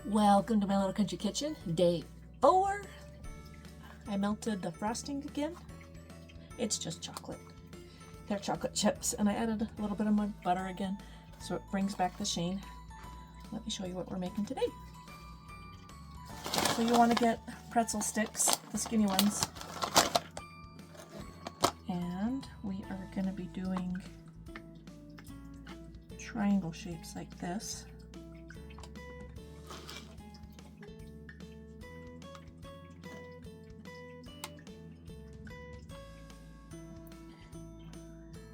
Welcome to my little country kitchen, day 4. I melted the frosting again. It's just chocolate. They're chocolate chips, and I added a little bit of my butter again, so it brings back the sheen. Let me show you what we're making today. So you want to get pretzel sticks, the skinny ones, and we are going to be doing triangle shapes like this.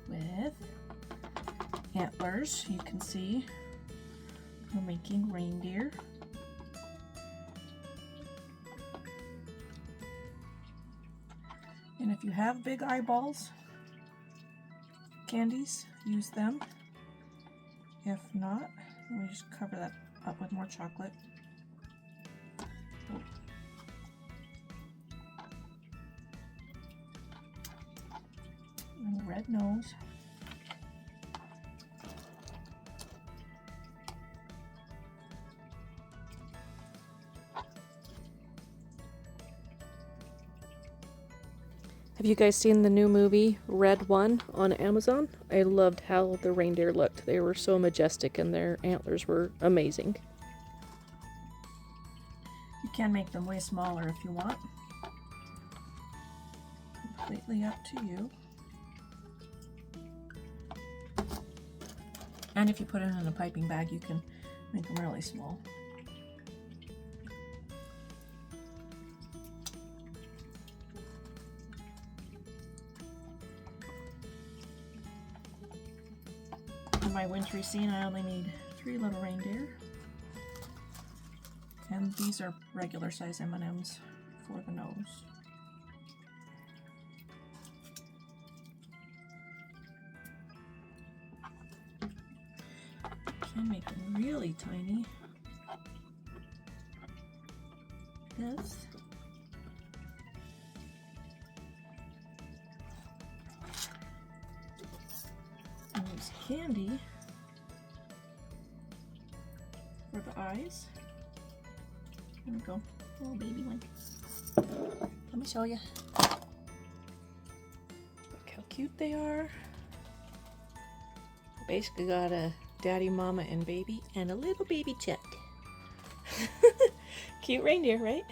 With antlers, you can see we're making reindeer. And if you have big eyeballs, candies, use them. If not, we just cover that up with more chocolate. And a red nose. Have you guys seen the new movie Red One on Amazon? I loved how the reindeer looked. They were so majestic and their antlers were amazing. You can make them way smaller if you want. Completely up to you. And if you put it in a piping bag, you can make them really small. For my wintry scene, I only need 3 little reindeer. And these are regular size M&Ms for the nose. Can make them really tiny. This. And use candy for the eyes. There we go, little baby one. Let me show you. Look how cute they are. Basically got a daddy, mama, and baby, and a little baby Chet. Cute reindeer, right?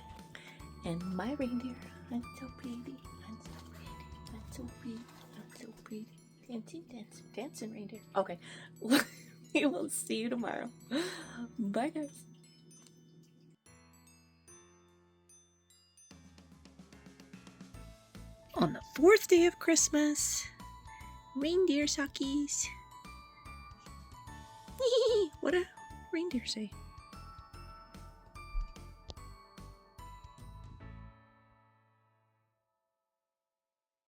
And my reindeer, I'm so pretty, I'm so pretty, I'm so pretty, I'm so pretty. Dancing, dancing, dancing reindeer. Okay, we will see you tomorrow. Bye, guys. On the 4th day of Christmas, reindeer sockies. What a reindeer say?